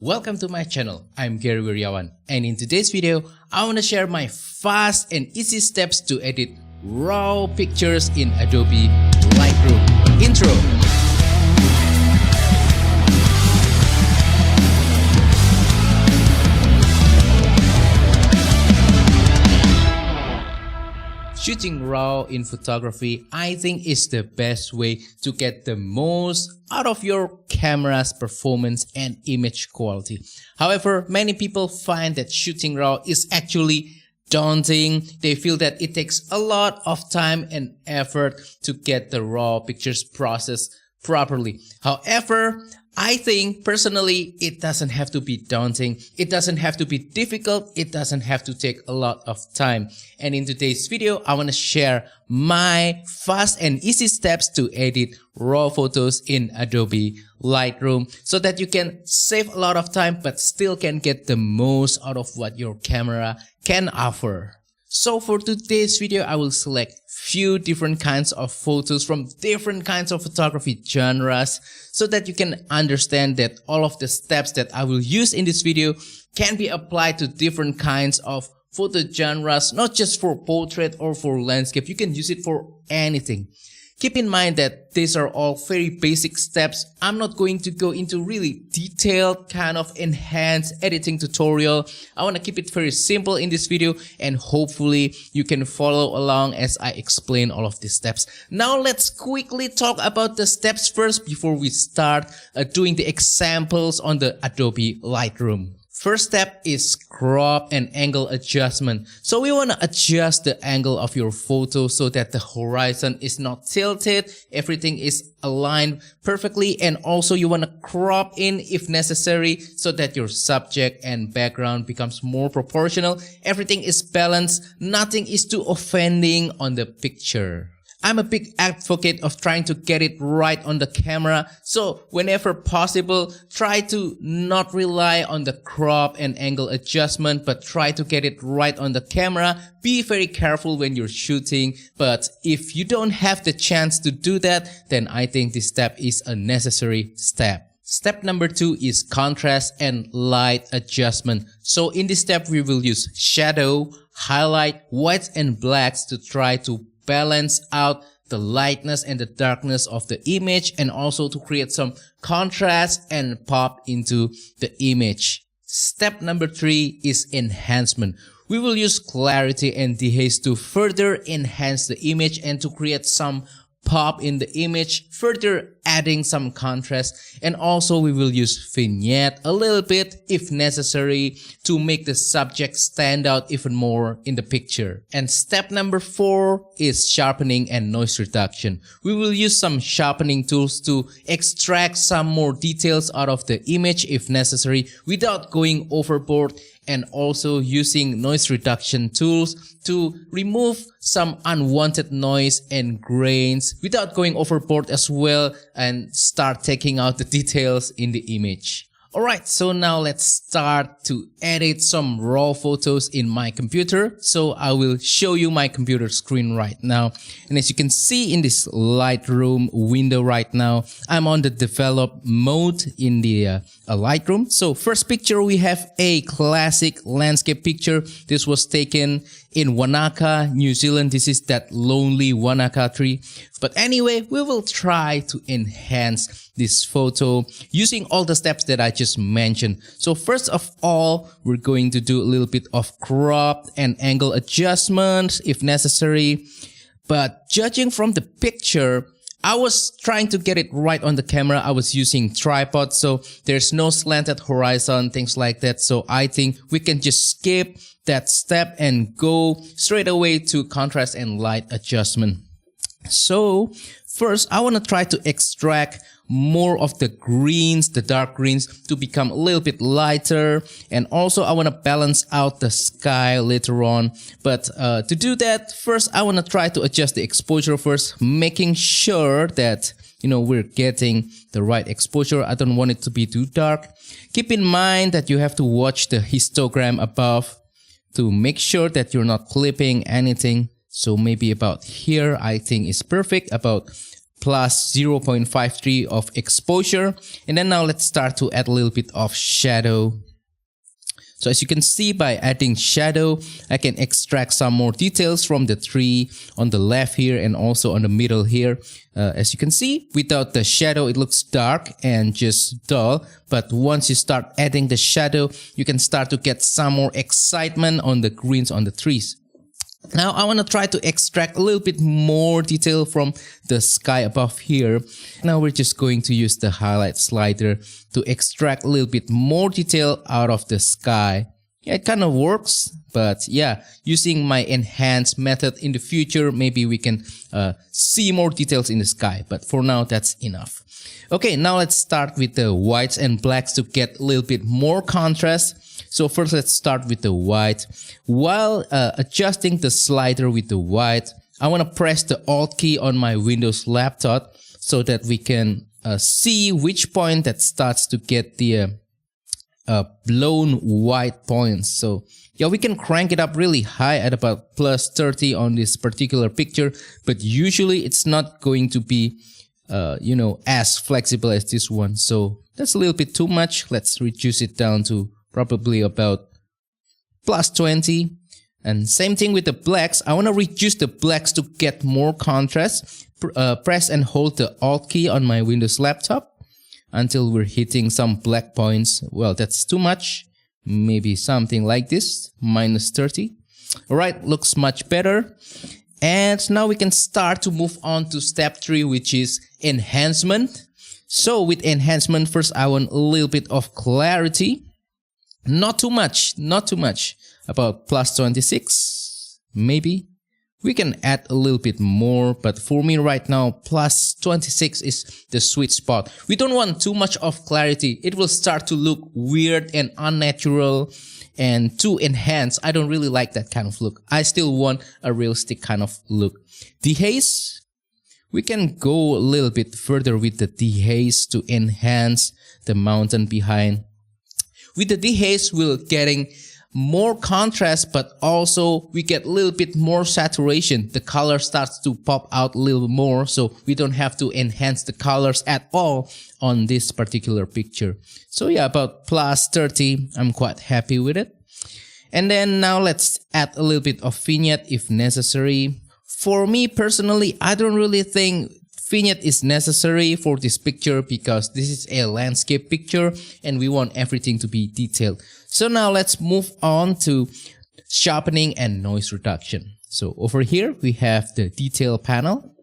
Welcome to my channel. I'm Gary Wiryawan, and in today's video, I want to share my fast and easy steps to edit raw pictures in Adobe Lightroom. Intro. Shooting raw in photography, I think, is the best way to get the most out of your camera's performance and image quality. However, many people find that shooting raw is actually daunting. They feel that it takes a lot of time and effort to get the raw pictures processed properly. However, I think personally it doesn't have to be daunting, it doesn't have to be difficult, it doesn't have to take a lot of time. And in today's video, I want to share my fast and easy steps to edit raw photos in Adobe Lightroom so that you can save a lot of time but still can get the most out of what your camera can offer. So for today's video, I will select few different kinds of photos from different kinds of photography genres so that you can understand that all of the steps that I will use in this video can be applied to different kinds of photo genres, not just for portrait or for landscape. You can use it for anything. Keep in mind that these are all very basic steps. I'm not going to go into really detailed kind of enhanced editing tutorial. I want to keep it very simple in this video, and hopefully you can follow along as I explain all of these steps. Now let's quickly talk about the steps first before we start doing the examples on the Adobe Lightroom. First step is crop and angle adjustment. So we want to adjust the angle of your photo so that the horizon is not tilted, everything is aligned perfectly, and also you want to crop in if necessary so that your subject and background becomes more proportional. Everything is balanced, nothing is too offending on the picture. I'm a big advocate of trying to get it right on the camera, so whenever possible, try to not rely on the crop and angle adjustment, but try to get it right on the camera. Be very careful when you're shooting, but if you don't have the chance to do that, then I think this step is a necessary step. Step number 2 is contrast and light adjustment. So in this step, we will use shadow, highlight, whites and blacks to try to balance out the lightness and the darkness of the image, and also to create some contrast and pop into the image. Step number 3 is enhancement. We will use clarity and dehaze to further enhance the image and to create some pop in the image, further adding some contrast, and also we will use vignette a little bit if necessary to make the subject stand out even more in the picture. And step number 4 is sharpening and noise reduction. We will use some sharpening tools to extract some more details out of the image if necessary without going overboard, and also using noise reduction tools to remove some unwanted noise and grains without going overboard as well, and start taking out the details in the image. Alright, so now let's start to edit some raw photos in my computer. So I will show you my computer screen right now. And as you can see in this Lightroom window right now, I'm on the develop mode in the Lightroom. So first picture, we have a classic landscape picture. This was taken in Wanaka, New Zealand. This is that lonely Wanaka tree. But anyway, we will try to enhance this photo using all the steps that I just mentioned. So first of all, we're going to do a little bit of crop and angle adjustment if necessary. But judging from the picture, I was trying to get it right on the camera. I was using tripod, so there's no slanted horizon, things like that. So I think we can just skip that step and go straight away to contrast and light adjustment. So first, I want to try to extract more of the greens, the dark greens, to become a little bit lighter. And also I want to balance out the sky later on. But to do that, first I want to try to adjust the exposure first, making sure that, you know, we're getting the right exposure. I don't want it to be too dark. Keep in mind that you have to watch the histogram above to make sure that you're not clipping anything. So maybe about here, I think is perfect. About plus 0.53 of exposure. And then now let's start to add a little bit of shadow. So as you can see, by adding shadow, I can extract some more details from the tree on the left here and also on the middle here. As you can see, without the shadow, it looks dark and just dull. But once you start adding the shadow, you can start to get some more excitement on the greens on the trees. Now I want to try to extract a little bit more detail from the sky above here. Now we're just going to use the highlight slider to extract a little bit more detail out of the sky. Yeah, it kind of works, but yeah, using my enhanced method in the future, maybe we can see more details in the sky. But for now, that's enough. Okay, now let's start with the whites and blacks to get a little bit more contrast. So first, let's start with the white. While adjusting the slider with the white, I want to press the Alt key on my Windows laptop so that we can see which point that starts to get the blown white points. So yeah, we can crank it up really high at about plus 30 on this particular picture, but usually it's not going to be you know, as flexible as this one. So that's a little bit too much. Let's reduce it down to probably about plus 20. And same thing with the blacks. I want to reduce the blacks to get more contrast. Press and hold the Alt key on my Windows laptop until we're hitting some black points. Well, that's too much. Maybe something like this, minus 30. All right, looks much better. And now we can start to move on to step 3, which is enhancement. So with enhancement, first I want a little bit of clarity. Not too much, not too much. About plus 26, maybe. We can add a little bit more, but for me right now, plus 26 is the sweet spot. We don't want too much of clarity. It will start to look weird and unnatural and too enhanced. I don't really like that kind of look. I still want a realistic kind of look. Dehaze, we can go a little bit further with the dehaze to enhance the mountain behind. With the dehaze, we're getting more contrast, but also we get a little bit more saturation. The color starts to pop out a little more, so we don't have to enhance the colors at all on this particular picture. So yeah, about plus 30, I'm quite happy with it. And then now let's add a little bit of vignette if necessary. For me personally, I don't really think vignette is necessary for this picture because this is a landscape picture and we want everything to be detailed. So now let's move on to sharpening and noise reduction. So over here we have the detail panel,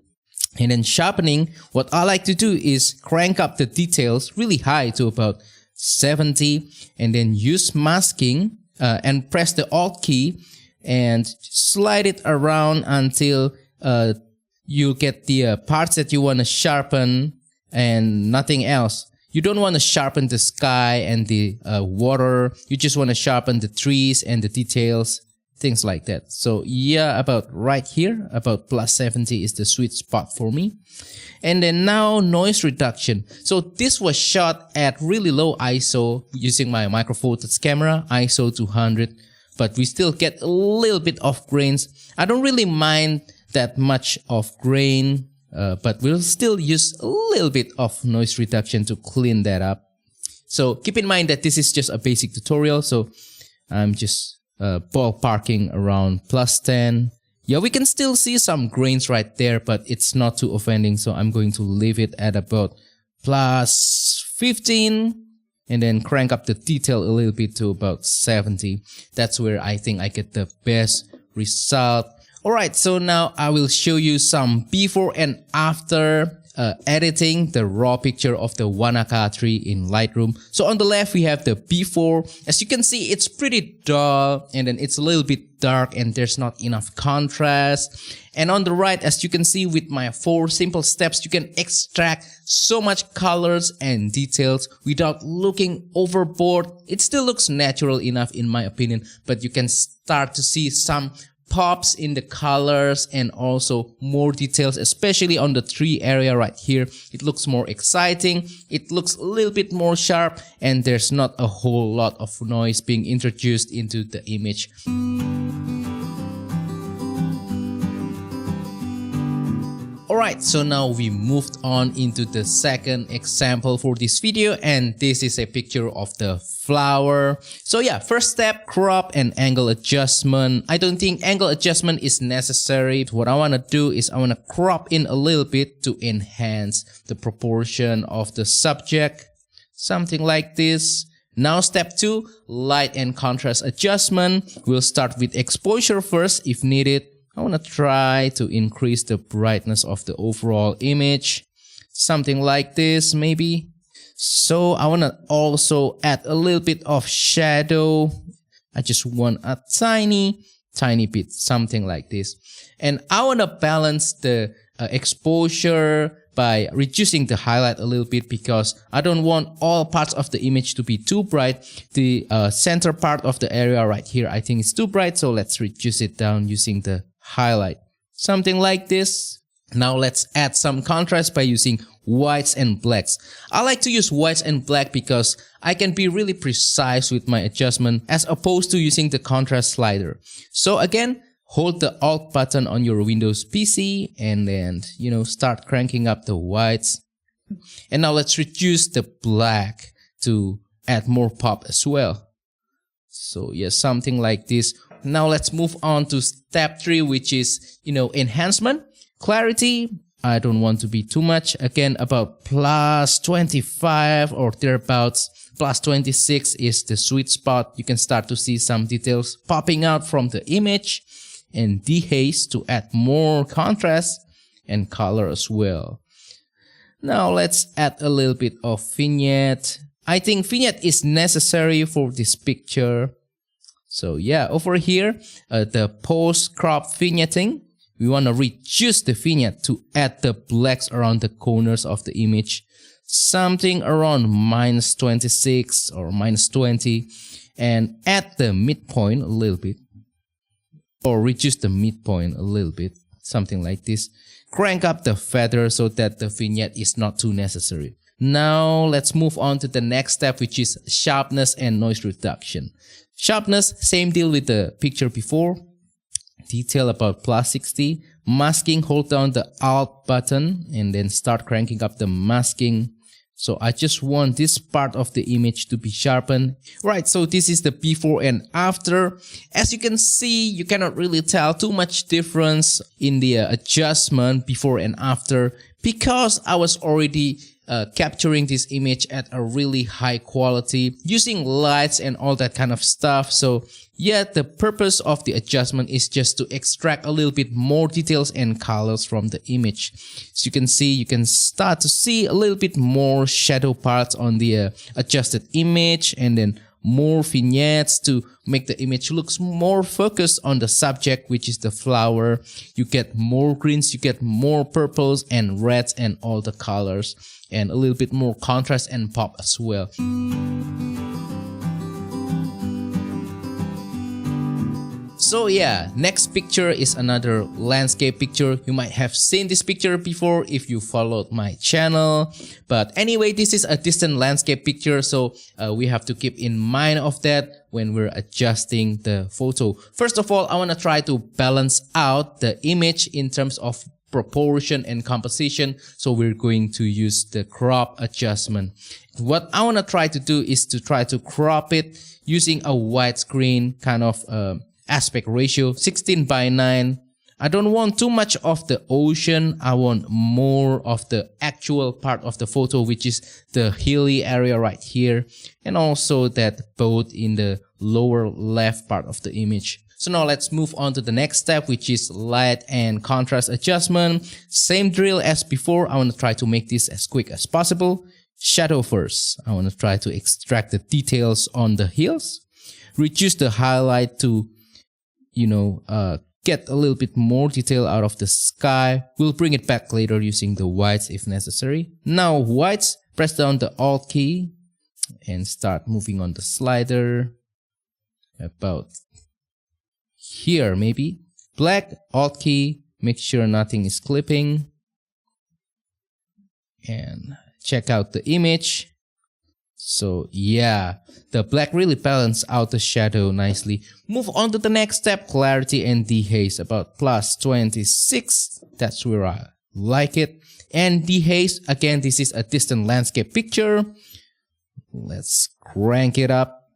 and then sharpening, what I like to do is crank up the details really high to about 70 and then use masking and press the Alt key and slide it around until you get the parts that you want to sharpen and nothing else. You don't want to sharpen the sky and the water. You just want to sharpen the trees and the details, things like that. So yeah, about right here, about plus 70 is the sweet spot for me. And then now noise reduction. So this was shot at really low ISO using my Micro Four Thirds camera, ISO 200, but we still get a little bit of grains. I don't really mind that much of grain, but we'll still use a little bit of noise reduction to clean that up. So keep in mind that this is just a basic tutorial, so I'm just ballparking around plus 10. Yeah, we can still see some grains right there, but it's not too offending, so I'm going to leave it at about plus 15 and then crank up the detail a little bit to about 70. That's where I think I get the best result. Alright, so now I will show you some before and after editing the raw picture of the Wanaka tree in Lightroom. So on the left we have the before. As you can see, it's pretty dull and then it's a little bit dark and there's not enough contrast. And on the right, as you can see with my 4 simple steps, you can extract so much colors and details without looking overboard. It still looks natural enough in my opinion, but you can start to see some pops in the colors and also more details, especially on the tree area right here. It looks more exciting, it looks a little bit more sharp, and there's not a whole lot of noise being introduced into the image. Alright, so now we moved on into the second example for this video, and this is a picture of the flower. So yeah, first step, crop and angle adjustment. I don't think angle adjustment is necessary. What I want to do is I want to crop in a little bit to enhance the proportion of the subject. Something like this. Now step 2, light and contrast adjustment. We'll start with exposure first if needed. I want to try to increase the brightness of the overall image. Something like this maybe. So I want to also add a little bit of shadow. I just want a tiny bit, something like this. And I want to balance the exposure by reducing the highlight a little bit, because I don't want all parts of the image to be too bright. The center part of the area right here, I think is too bright, so let's reduce it down using the highlight. Something like this. Now let's add some contrast by using whites and blacks. I like to use whites and black because I can be really precise with my adjustment as opposed to using the contrast slider. So again, hold the Alt button on your Windows PC and then, start cranking up the whites. And now let's reduce the black to add more pop as well. So yeah, something like this. Now let's move on to step 3, which is, enhancement. Clarity, I don't want to be too much. Again, about plus 25 or thereabouts. Plus 26 is the sweet spot. You can start to see some details popping out from the image. And dehaze to add more contrast and color as well. Now let's add a little bit of vignette. I think vignette is necessary for this picture. So yeah, over here, the post crop vignetting, we want to reduce the vignette to add the blacks around the corners of the image. Something around minus 26 or minus 20, and add the midpoint a little bit. Or reduce the midpoint a little bit, something like this. Crank up the feather so that the vignette is not too necessary. Now let's move on to the next step, which is sharpness and noise reduction. Sharpness, same deal with the picture before. Detail about plus 60. Masking, hold down the Alt button and then start cranking up the masking. So I just want this part of the image to be sharpened. Right, so this is the before and after. As you can see, you cannot really tell too much difference in the adjustment before and after, because I was already capturing this image at a really high quality using lights and all that kind of stuff. So yeah, the purpose of the adjustment is just to extract a little bit more details and colors from the image. So you can see, you can start to see a little bit more shadow parts on the adjusted image, and then more vignettes to make the image looks more focused on the subject, which is the flower. You get more greens, you get more purples and reds and all the colors, and a little bit more contrast and pop as well. So yeah, next picture is another landscape picture. You might have seen this picture before if you followed my channel. But anyway, this is a distant landscape picture, so we have to keep in mind of that when we're adjusting the photo. First of all, I want to try to balance out the image in terms of proportion and composition. So we're going to use the crop adjustment. What I want to try to do is to try to crop it using a widescreen kind of aspect ratio, 16:9. I don't want too much of the ocean. I want more of the actual part of the photo, which is the hilly area right here, and also that boat in the lower left part of the image. So now let's move on to the next step, which is light and contrast adjustment. Same drill as before. I want to try to make this as quick as possible. Shadow first. I want to try to extract the details on the hills. Reduce the highlight to get a little bit more detail out of the sky. We'll bring it back later using the whites if necessary. Now whites, press down the Alt key and start moving on the slider about here maybe. Black, Alt key, make sure nothing is clipping. And check out the image. So yeah, the black really balances out the shadow nicely. Move on to the next step, clarity and dehaze, about plus 26. That's where like it. And dehaze, again, this is a distant landscape picture. Let's crank it up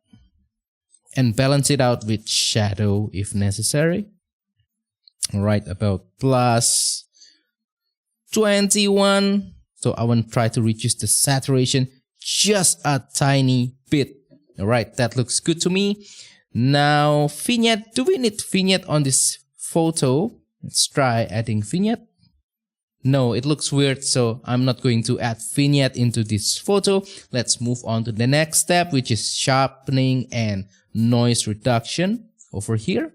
and balance it out with shadow if necessary. Right about plus 21. So I want to try to reduce the saturation just a tiny bit. Alright, that looks good to me. Now vignette, do we need vignette on this photo? Let's try adding vignette. No, it looks weird, so I'm not going to add vignette into this photo. Let's move on to the next step, which is sharpening and noise reduction over here.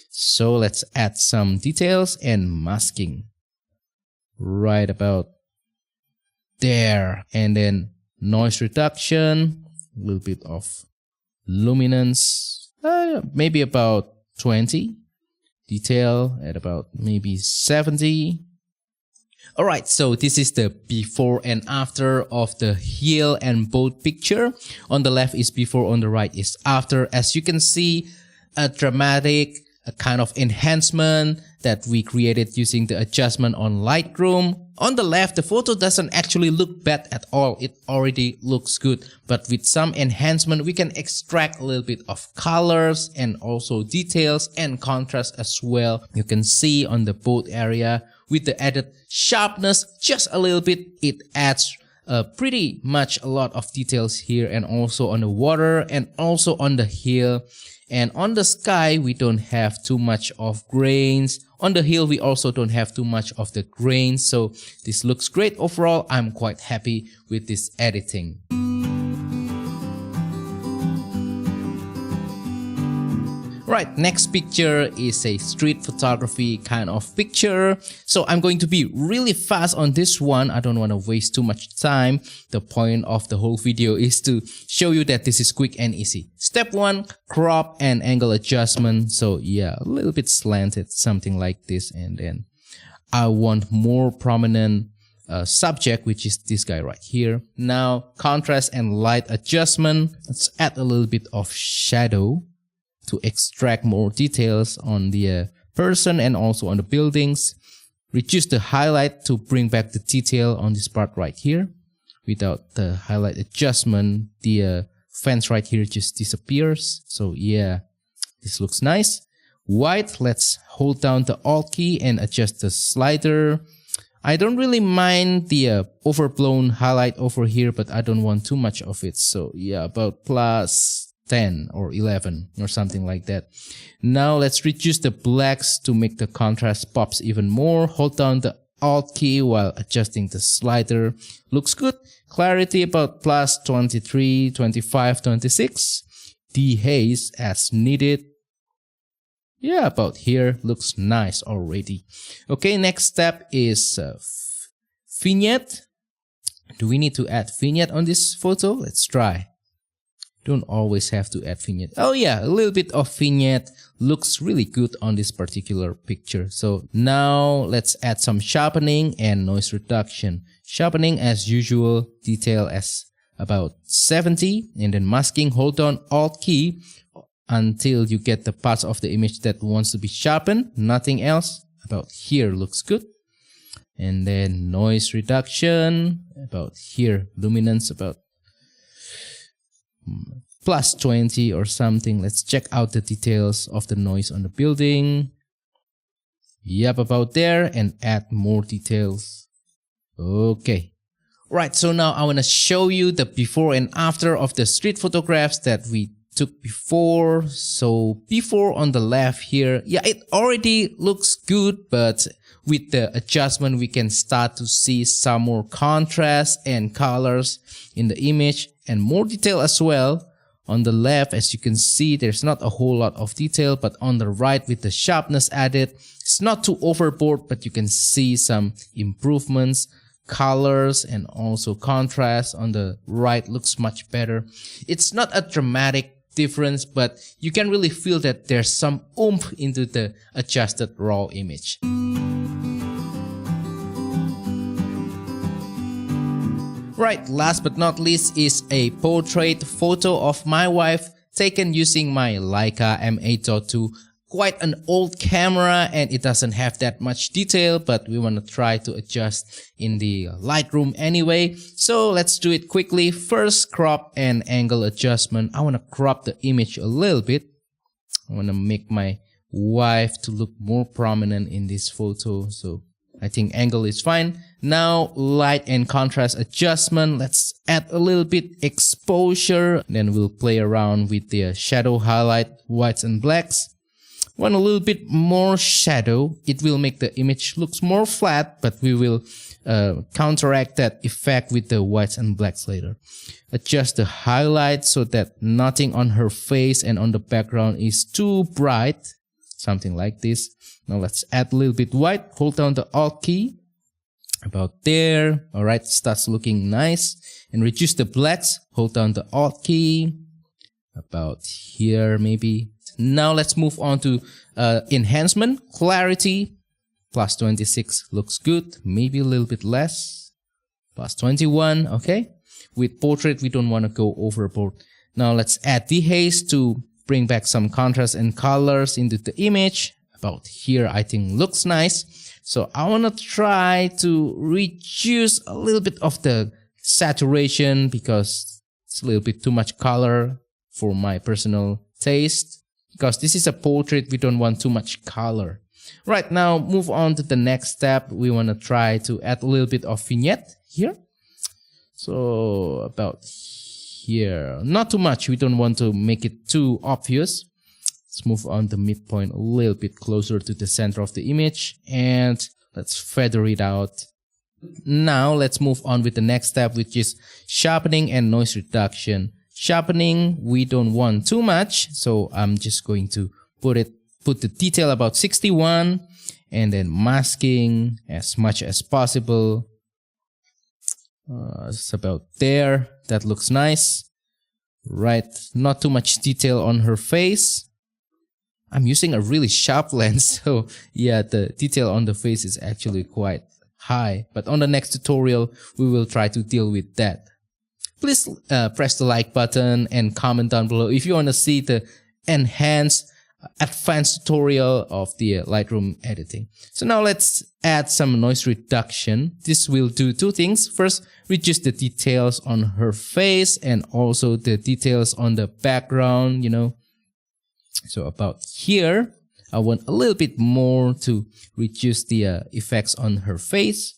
So let's add some details and masking. Right about there. And then noise reduction, a little bit of luminance, maybe about 20. Detail at about maybe 70. Alright, so this is the before and after of the heel and boat picture. On the left is before, on the right is after. As you can see, a dramatic, a kind of enhancement that we created using the adjustment on Lightroom. On the left, the photo doesn't actually look bad at all. It already looks good. But with some enhancement, we can extract a little bit of colors and also details and contrast as well. You can see on the boat area with the added sharpness, just a little bit, it adds pretty much a lot of details here, and also on the water and also on the hill. And on the sky, we don't have too much of grains. On the hill, we also don't have too much of the grains. So this looks great. Overall, I'm quite happy with this editing. Right, next picture is a street photography kind of picture. So I'm going to be really fast on this one. I don't want to waste too much time. The point of the whole video is to show you that this is quick and easy. Step 1, crop and angle adjustment. So yeah, a little bit slanted, something like this. And then I want more prominent subject, which is this guy right here. Now, contrast and light adjustment. Let's add a little bit of shadow to extract more details on the person and also on the buildings. Reduce the highlight to bring back the detail on this part right here. Without the highlight adjustment, the fence right here just disappears. So yeah, this looks nice. White, let's hold down the Alt key and adjust the slider. I don't really mind the overblown highlight over here, but I don't want too much of it. So yeah, about plus 10 or 11 or something like that. Now let's reduce the blacks to make the contrast pops even more. Hold down the Alt key while adjusting the slider. Looks good. Clarity about plus 23, 25, 26. Dehaze as needed. Yeah, about here. Looks nice already. Okay, next step is vignette. Do we need to add vignette on this photo? Let's try. Don't always have to add vignette. Oh yeah, a little bit of vignette looks really good on this particular picture. So now let's add some sharpening and noise reduction. Sharpening as usual, detail as about 70, and then masking, hold down Alt key until you get the parts of the image that wants to be sharpened. Nothing else. About here looks good. And then noise reduction about here, luminance about plus 20 or something. Let's check out the details of the noise on the building. Yep, about there, and add more details. Okay. Right, so now I want to show you the before and after of the street photographs that we took before. So before on the left here, yeah, it already looks good, but with the adjustment we can start to see some more contrast and colors in the image and more detail as well. On the left, as you can see, there's not a whole lot of detail, but on the right with the sharpness added, it's not too overboard, but you can see some improvements. Colors and also contrast on the right looks much better. It's not a dramatic difference, but you can really feel that there's some oomph into the adjusted raw image. Right, last but not least is a portrait photo of my wife taken using my Leica M8.2 quite an old camera and it doesn't have that much detail, but we want to try to adjust in the Lightroom anyway. So let's do it quickly. First, crop and angle adjustment. I want to crop the image a little bit. I want to make my wife to look more prominent in this photo. So I think angle is fine. Now light and contrast adjustment. Let's add a little bit exposure. Then we'll play around with the shadow highlight, whites and blacks. Want a little bit more shadow. It will make the image looks more flat, but we will counteract that effect with the whites and blacks later. Adjust the highlight so that nothing on her face and on the background is too bright. Something like this. Now let's add a little bit white. Hold down the Alt key. About there. Alright, starts looking nice. And reduce the blacks. Hold down the Alt key. About here maybe. Now let's move on to enhancement, clarity, plus 26 looks good, maybe a little bit less, plus 21, okay. With portrait, we don't want to go overboard. Now let's add dehaze to bring back some contrast and colors into the image. About here, I think looks nice. So I want to try to reduce a little bit of the saturation because it's a little bit too much color for my personal taste. Because this is a portrait, we don't want too much color. Right, now move on to the next step. We want to try to add a little bit of vignette here. So about here, not too much. We don't want to make it too obvious. Let's move on the midpoint a little bit closer to the center of the image and let's feather it out. Now let's move on with the next step, which is sharpening and noise reduction. Sharpening, we don't want too much, so I'm just going to put the detail about 61 and then masking as much as possible. It's about there. That looks nice. Right, not too much detail on her face. I'm using a really sharp lens, so yeah, the detail on the face is actually quite high. But on the next tutorial, we will try to deal with that. Please press the like button and comment down below if you want to see the enhanced advanced tutorial of the Lightroom editing. So now let's add some noise reduction. This will do two things. First, reduce the details on her face and also the details on the background, you know. So about here, I want a little bit more to reduce the effects on her face,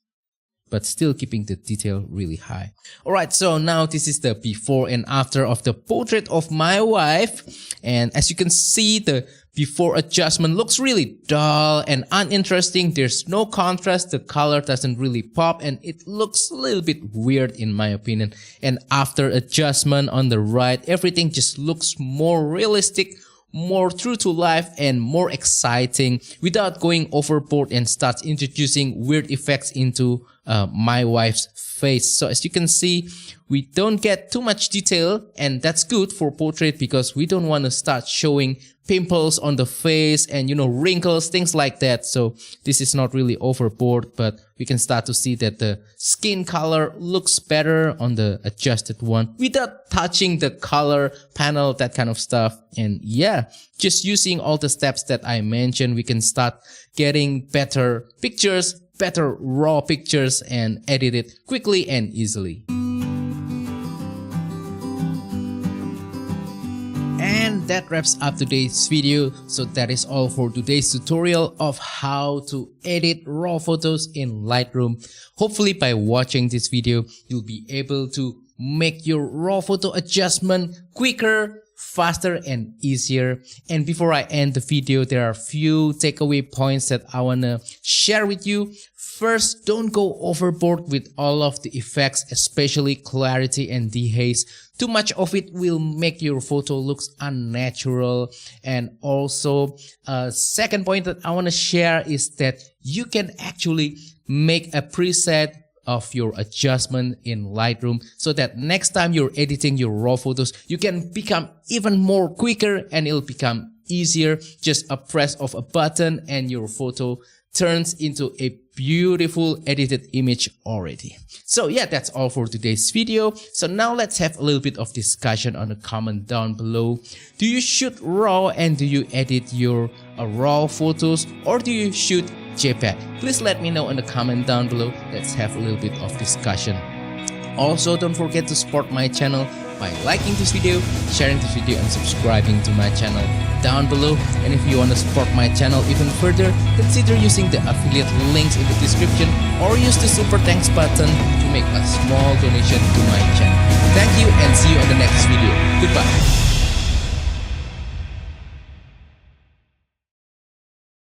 but still keeping the detail really high. Alright, so now this is the before and after of the portrait of my wife. And as you can see, the before adjustment looks really dull and uninteresting. There's no contrast, the color doesn't really pop, and it looks a little bit weird in my opinion. And after adjustment on the right, everything just looks more realistic, more true to life and more exciting without going overboard and start introducing weird effects into my wife's face. So as you can see, we don't get too much detail, and that's good for portrait because we don't want to start showing pimples on the face and, you know, wrinkles, things like that. So this is not really overboard, but we can start to see that the skin color looks better on the adjusted one without touching the color panel, that kind of stuff. And yeah, just using all the steps that I mentioned, we can start getting better pictures, better raw pictures, and edit it quickly and easily. And that wraps up today's video. So that is all for today's tutorial of how to edit raw photos in Lightroom. Hopefully by watching this video, you'll be able to make your raw photo adjustment quicker, faster and easier. And before I end the video, there are a few takeaway points that I want to share with you. First, don't go overboard with all of the effects, especially clarity and dehaze. Too much of it will make your photo look unnatural. And also, second point that I want to share is that you can actually make a preset of your adjustment in Lightroom so that next time you're editing your raw photos, you can become even more quicker and it'll become easier. Just a press of a button and your photo turns into a beautiful edited image already. So yeah, that's all for today's video. So now let's have a little bit of discussion on the comment down below. Do you shoot raw and do you edit your raw photos or do you shoot JPEG? Please let me know in the comment down below. Let's have a little bit of discussion. Also, don't forget to support my channel by liking this video, sharing this video, and subscribing to my channel down below. And if you want to support my channel even further, consider using the affiliate links in the description or use the super thanks button to make a small donation to my channel. Thank you and see you on the next video. Goodbye.